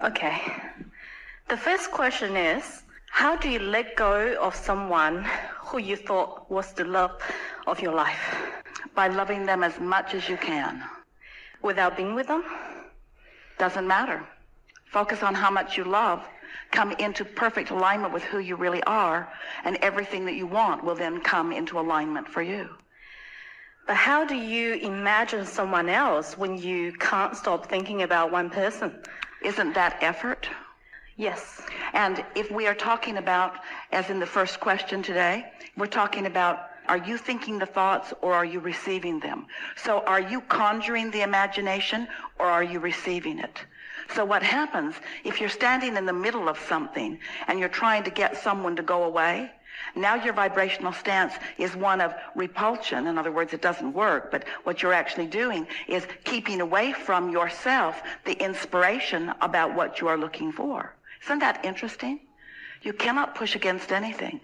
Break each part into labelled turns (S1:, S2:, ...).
S1: Okay. The first question is, how do you let go of someone who you thought was the love of your life?
S2: By loving them as much as you can.
S1: Without being with them?
S2: Doesn't matter. Focus on how much you love. Come into perfect alignment with who you really are, and everything that you want will then come into alignment for you.
S1: But how do you imagine someone else when you can't stop thinking about one person?
S2: Isn't that effort?
S1: Yes.
S2: And if we are talking about, as in the first question today, we're talking about, are you thinking the thoughts or are you receiving them? So are you conjuring the imagination or are you receiving it? So what happens if you're standing in the middle of something and you're trying to get someone to go away? Now your vibrational stance is one of repulsion. In other words, it doesn't work, but what you're actually doing is keeping away from yourself the inspiration about what you are looking for. Isn't that interesting? You cannot push against anything.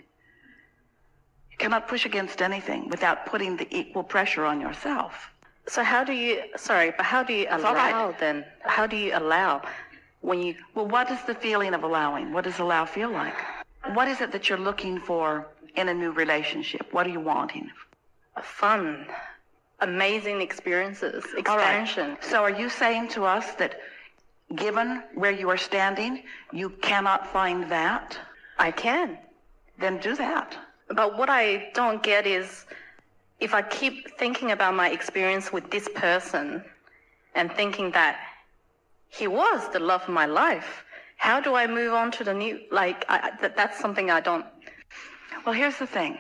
S2: You cannot push against anything without putting the equal pressure on yourself.
S1: So how do you allow then? How do you allow when you...
S2: Well, what is the feeling of allowing? What does allow feel like? What is it that you're looking for in a new relationship? What are you wanting?
S1: Fun, amazing experiences, expansion.
S2: All right. So are you saying to us that given where you are standing, you cannot find that?
S1: I can.
S2: Then do that.
S1: But what I don't get is, if I keep thinking about my experience with this person and thinking that he was the love of my life, how do I move on to the new, that's something I don't...
S2: Well, here's the thing.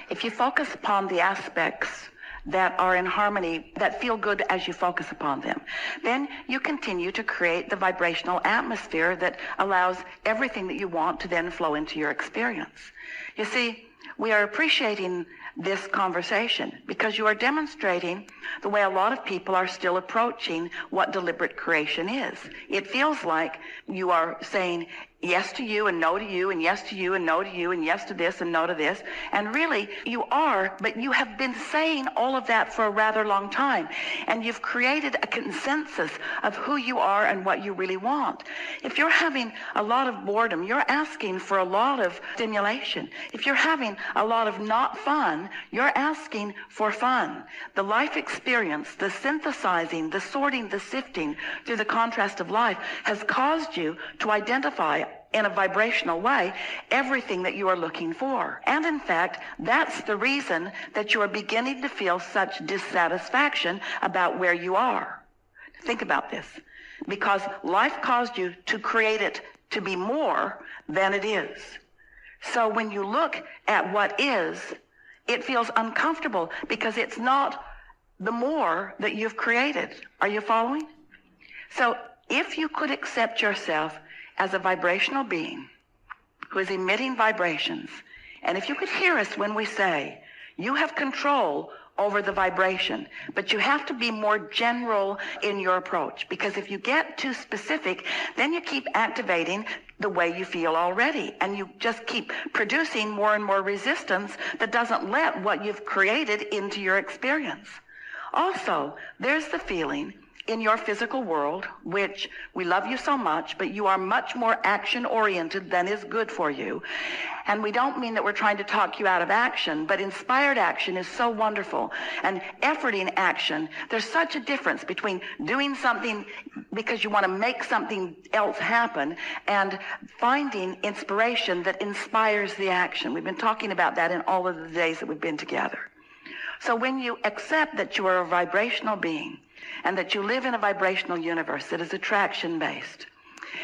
S2: If you focus upon the aspects that are in harmony, that feel good as you focus upon them, then you continue to create the vibrational atmosphere that allows everything that you want to then flow into your experience. You see, we are appreciating this conversation because you are demonstrating the way a lot of people are still approaching what deliberate creation is. It feels like you are saying yes to you and no to you, and yes to you and no to you, and yes to this and no to this. And really, you are, but you have been saying all of that for a rather long time. And you've created a consensus of who you are and what you really want. If you're having a lot of boredom, you're asking for a lot of stimulation. If you're having a lot of not fun, you're asking for fun. The life experience, the synthesizing, the sorting, the sifting through the contrast of life has caused you to identify in a vibrational way everything that you are looking for. And in fact, that's the reason that you are beginning to feel such dissatisfaction about where you are. Think about this. Because life caused you to create it to be more than it is. So when you look at what is, it feels uncomfortable because it's not the more that you've created. Are you following? So if you could accept yourself as a vibrational being who is emitting vibrations, and if you could hear us when we say, you have control over the vibration, but you have to be more general in your approach, because if you get too specific, then you keep activating the way you feel already, and you just keep producing more and more resistance that doesn't let what you've created into your experience. Also, there's the feeling in your physical world, which we love you so much, but you are much more action-oriented than is good for you. And we don't mean that we're trying to talk you out of action, but inspired action is so wonderful. And efforting action, there's such a difference between doing something because you want to make something else happen and finding inspiration that inspires the action. We've been talking about that in all of the days that we've been together. So when you accept that you are a vibrational being, and that you live in a vibrational universe that is attraction-based,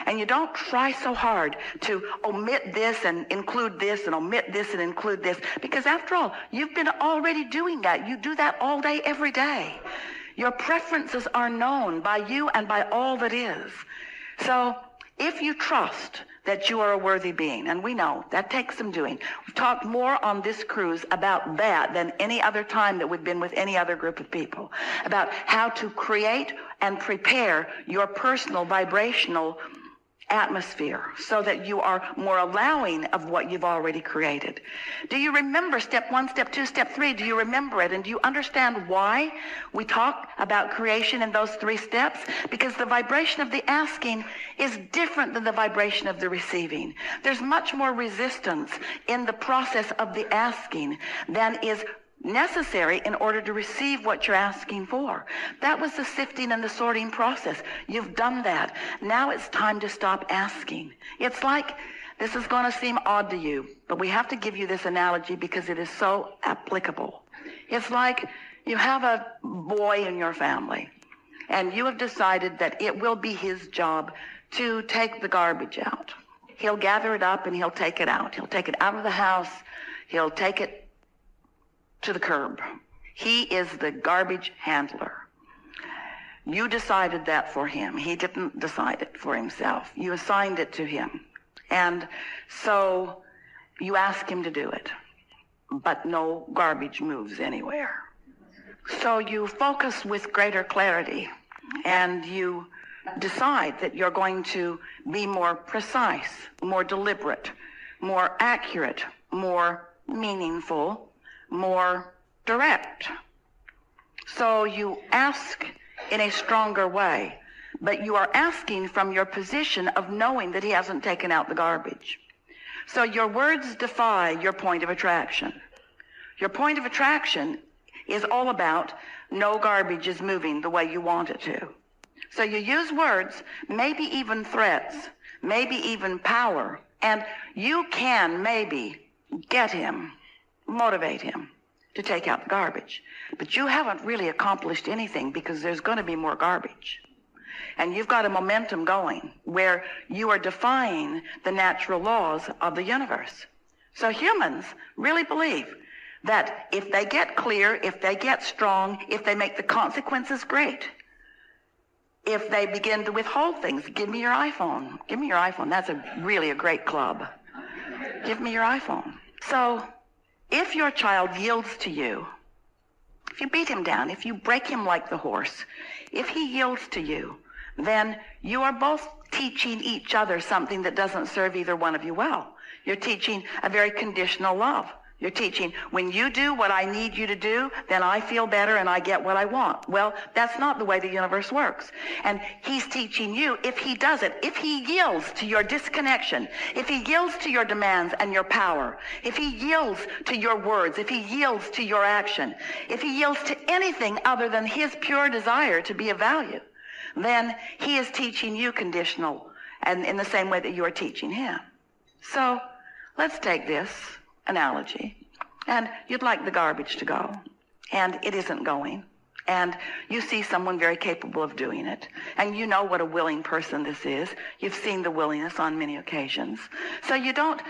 S2: and you don't try so hard to omit this and include this and omit this and include this, because after all, you've been already doing that. You do that all day, every day. Your preferences are known by you and by all that is. So if you trust that you are a worthy being, and we know that takes some doing. We've talked more on this cruise about that than any other time that we've been with any other group of people, about how to create and prepare your personal vibrational atmosphere so that you are more allowing of what you've already created. Do you remember step 1, step 2, step 3? Do you remember it? And do you understand why we talk about creation in those 3 steps? Because the vibration of the asking is different than the vibration of the receiving. There's much more resistance in the process of the asking than is necessary in order to receive what you're asking for. That was the sifting and the sorting process. You've done that. Now it's time to stop asking. It's like, this is going to seem odd to you, but we have to give you this analogy because it is so applicable. It's like you have a boy in your family, and you have decided that it will be his job to take the garbage out. He'll gather it up and he'll take it out. He'll take it out of the house. He'll take it to the curb. He is the garbage handler. You decided that for him. He didn't decide it for himself. You assigned it to him. And so you ask him to do it. But no garbage moves anywhere. So you focus with greater clarity and you decide that you're going to be more precise, more deliberate, more accurate, more meaningful, more direct. So you ask in a stronger way, but you are asking from your position of knowing that he hasn't taken out the garbage. So your words defy your point of attraction. Your point of attraction is all about no garbage is moving the way you want it to. So you use words, maybe even threats, maybe even power, and you can maybe get him, motivate him to take out the garbage. But you haven't really accomplished anything because there's going to be more garbage. And you've got a momentum going where you are defying the natural laws of the universe. So humans really believe that if they get clear, if they get strong, if they make the consequences great, if they begin to withhold things, give me your iPhone. Give me your iPhone. That's really a great club. Give me your iPhone. So if your child yields to you, if you beat him down, if you break him like the horse, if he yields to you, then you are both teaching each other something that doesn't serve either one of you well. You're teaching a very conditional love. You're teaching, when you do what I need you to do, then I feel better and I get what I want. Well, that's not the way the universe works. And he's teaching you, if he does it, if he yields to your disconnection, if he yields to your demands and your power, if he yields to your words, if he yields to your action, if he yields to anything other than his pure desire to be of value, then he is teaching you conditional, and in the same way that you are teaching him. So let's take this analogy, and you'd like the garbage to go, and it isn't going, and you see someone very capable of doing it, and you know what a willing person this is. You've seen the willingness on many occasions. So you don't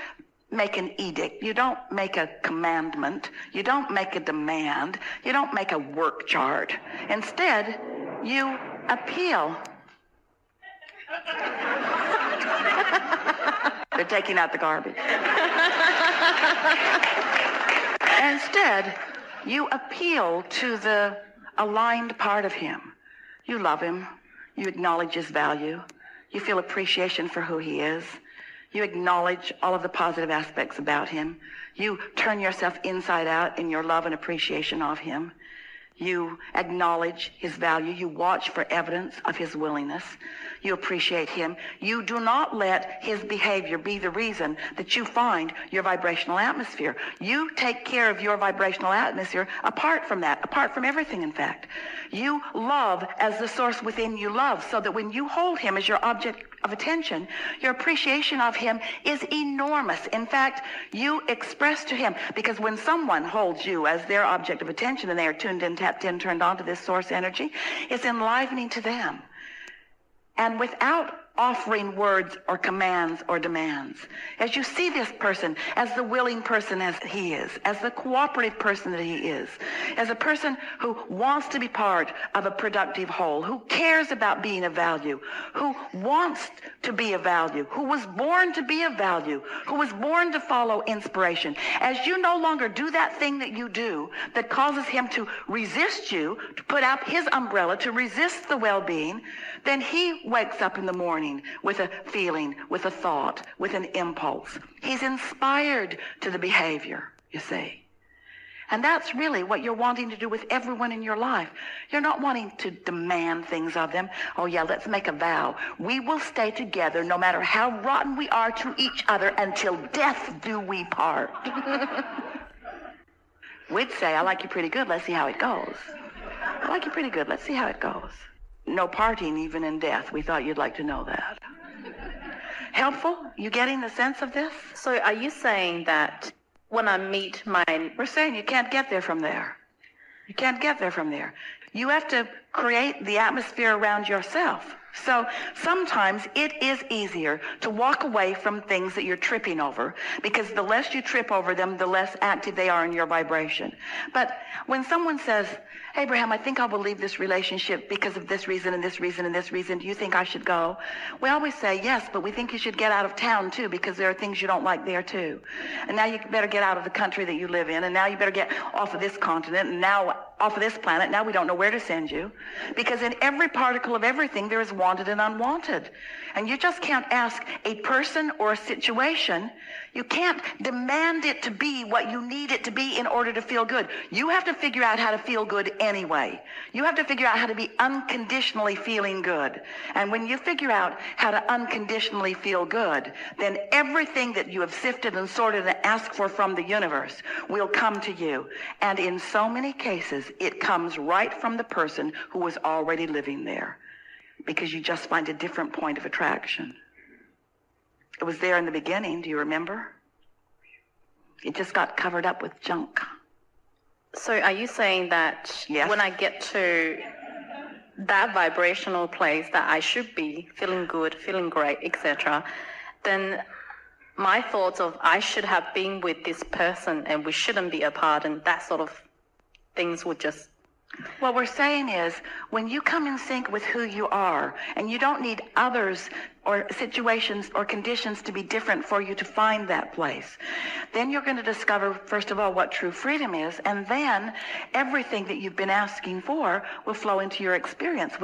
S2: make an edict, you don't make a commandment, you don't make a demand, you don't make a work chart. Instead, you appeal. They're taking out the garbage. Instead, you appeal to the aligned part of him. You love him. You acknowledge his value. You feel appreciation for who he is. You acknowledge all of the positive aspects about him. You turn yourself inside out in your love and appreciation of him. You acknowledge his value. You watch for evidence of his willingness. You appreciate him. You do not let his behavior be the reason that you find your vibrational atmosphere. You take care of your vibrational atmosphere apart from that, apart from everything, in fact. You love as the source within you loves, so that when you hold him as your object of attention, your appreciation of him is enormous. In fact, you express to him, because when someone holds you as their object of attention and they are tuned in, tapped in, turned on to this source energy, it's enlivening to them. And without offering words or commands or demands, as you see this person as the willing person as he is, as the cooperative person that he is, as a person who wants to be part of a productive whole, who cares about being of value, who wants to be of value, who was born to be of value, who was born to follow inspiration, as you no longer do that thing that you do that causes him to resist you, to put out his umbrella, to resist the well-being, then he wakes up in the morning dreaming, with a feeling, with a thought, with an impulse. He's inspired to the behavior, you see. And that's really what you're wanting to do with everyone in your life. You're not wanting to demand things of them. Oh yeah, let's make a vow. We will stay together no matter how rotten we are to each other until death do we part. We'd say, I like you pretty good, let's see how it goes. I like you pretty good, let's see how it goes. No parting even in death. We thought you'd like to know that. Helpful? You getting the sense of this?
S1: So are you saying that when I meet my...
S2: We're saying you can't get there from there. You can't get there from there. You have to create the atmosphere around yourself. So sometimes it is easier to walk away from things that you're tripping over, because the less you trip over them, the less active they are in your vibration. But when someone says, Abraham, I think I will leave this relationship because of this reason and this reason and this reason. Do you think I should go? We always say, yes, but we think you should get out of town too, because there are things you don't like there too. And now you better get out of the country that you live in, and now you better get off of this continent, and now off of this planet. Now we don't know where to send you. Because in every particle of everything, there is wanted and unwanted. And you just can't ask a person or a situation. You can't demand it to be what you need it to be in order to feel good. You have to figure out how to feel good anyway. You have to figure out how to be unconditionally feeling good. And when you figure out how to unconditionally feel good, then everything that you have sifted and sorted and asked for from the universe will come to you. And in so many cases, it comes right from the person who was already living there, because you just find a different point of attraction. It was there in the beginning, do you remember? It just got covered up with junk.
S1: So are you saying that
S2: Yes.
S1: when I get to that vibrational place that I should be feeling good, feeling great, etc., then my thoughts of I should have been with this person and we shouldn't be apart and that sort of things would just...
S2: What we're saying is, when you come in sync with who you are, and you don't need others or situations or conditions to be different for you to find that place, then you're going to discover, first of all, what true freedom is, and then everything that you've been asking for will flow into your experience.